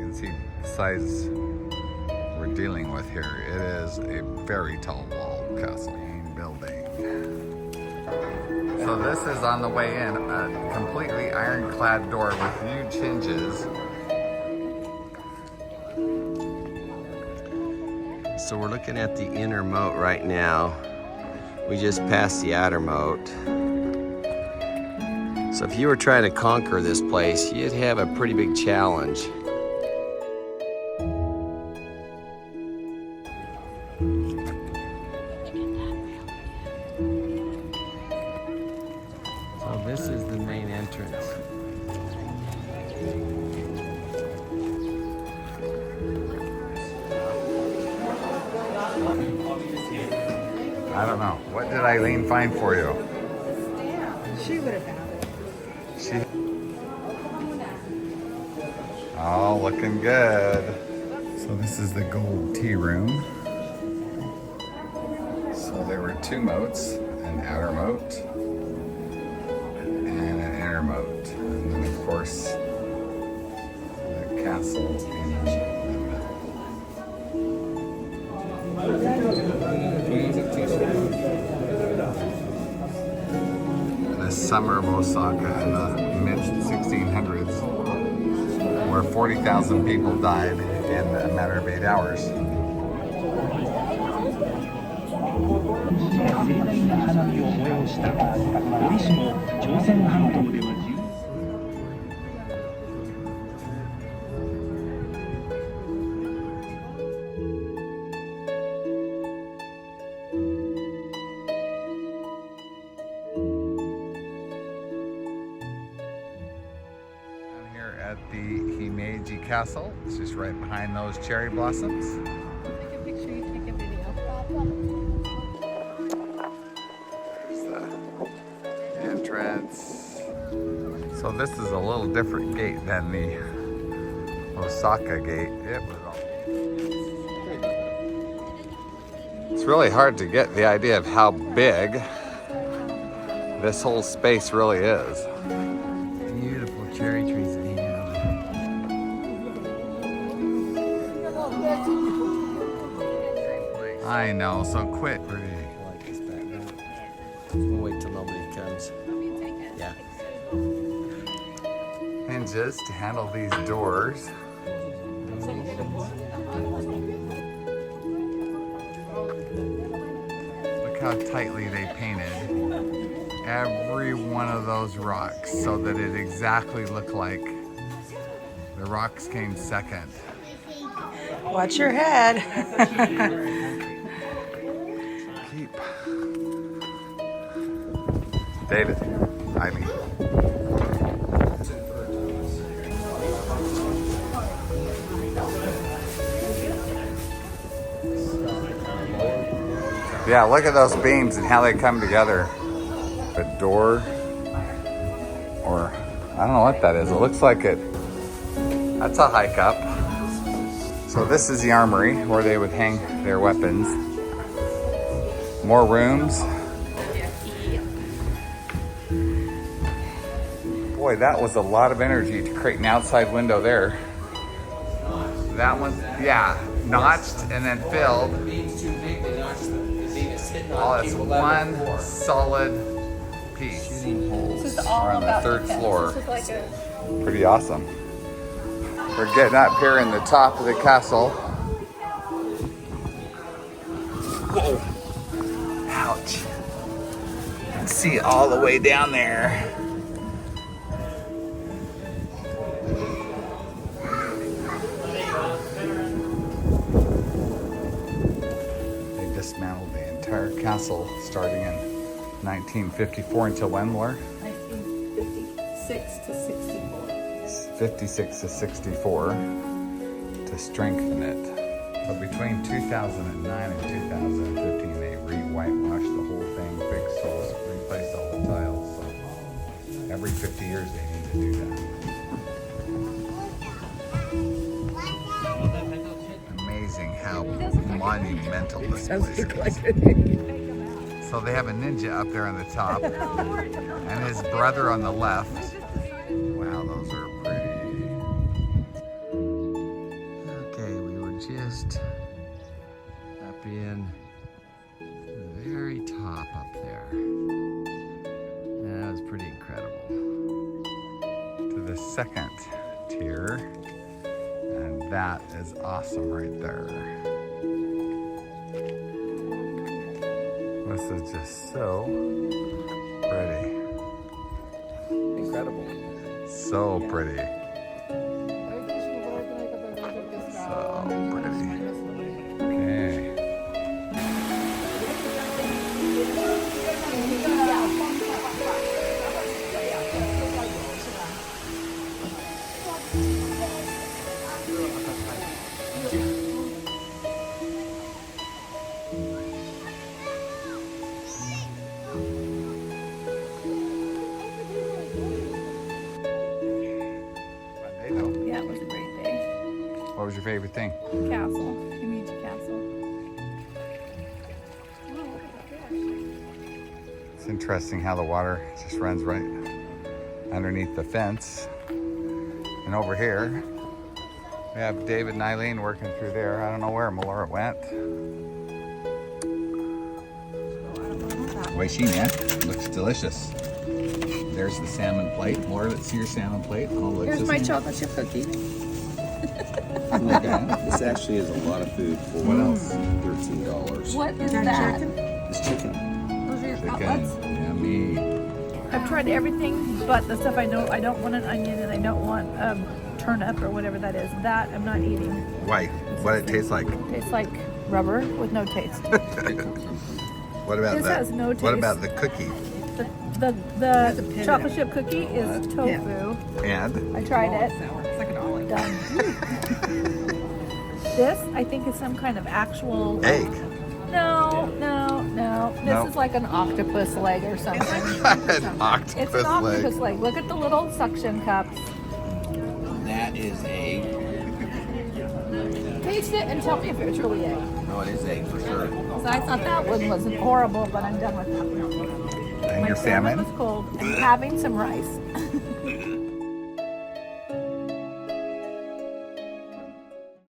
can see the size we're dealing with here. It is a very tall walled castle. Main building. So this is on the way in, a completely ironclad door with huge hinges. So we're looking at the inner moat right now. We just passed the outer moat. So if you were trying to conquer this place, you'd have a pretty big challenge. So this is the main entrance. I don't know. What did Eileen find for you? She would have found it. She. Oh, looking good. So this is the gold tea room. So there were two moats, an outer moat and an inner moat. And then of course the castle in the middle. The summer of Osaka in the mid-1600s, where 40,000 people died in a matter of 8 hours. At the Himeiji Castle. It's just right behind those cherry blossoms. Take a picture, you take a video. There's the entrance. So this is a little different gate than the Osaka gate. It's really hard to get the idea of how big this whole space really is. Beautiful cherry trees that he has. I know, so quit. I like this background. We'll wait till nobody comes. Yeah. Hinges to handle these doors. Look how tightly they painted every one of those rocks so that it exactly looked like the rocks came second. Watch your head. Keep. David, Eileen. Yeah, look at those beams and how they come together. A door, or I don't know what that is. It looks like it. That's a hike up. So this is the armory where they would hang their weapons. More rooms. Boy, that was a lot of energy to create an outside window there. That one, yeah, notched and then filled. All it's one solid piece. This is We're all on the about third defense. floor. This is like a Pretty awesome. We're getting up here in the top of the castle. Whoa. Ouch. You can see all the way down there. They dismantled the entire castle starting in 1954 until when, Laura? 1956 to 64. 56 to 64 to strengthen it. So between 2009 and 2015, they re-whitewashed the whole thing, fixed holes, replaced all the tiles. So every 50 years they need to do that. Amazing how monumental this place is. So they have a ninja up there on the top and his brother on the left. Wow, those are pretty. coast. Up in the very top up there. That was pretty incredible. To the second tier. And that is awesome right there. This is just so pretty. Incredible. So pretty. So pretty. Okay. Yeah, it was a great day. What was your favorite thing? Castle, Himeiji Castle. It's interesting how the water just runs right underneath the fence. And over here, we have David and Eileen working through there. I don't know where Melora went. Washing, looks delicious. There's the salmon plate. Melora, let's see your salmon plate. Oh, looks Here's the my same. chocolate chip cookie. This actually is a lot of food for What else? $13. What is that? It's chicken. Those are your Chicken. cutlets? Yummy. I've tried everything but the stuff I know. I don't want an onion and I don't want turnip or whatever that is. That I'm not eating. Why? What it tastes like? Tastes like rubber with no taste. What about This that? has no What taste. about the cookie? The chocolate chip cookie is tofu. And I tried it. It's like an olive. Done. This, I think, is some kind of actual egg. No. This Nope. is like an octopus leg or something. An octopus It's an octopus leg. leg. Look at the little suction cups. That is egg. Taste it and tell me if it's really egg. No, it is egg for sure. So I thought that one was horrible, but I'm done with that one. And My your salmon salmon? was cold and having some rice.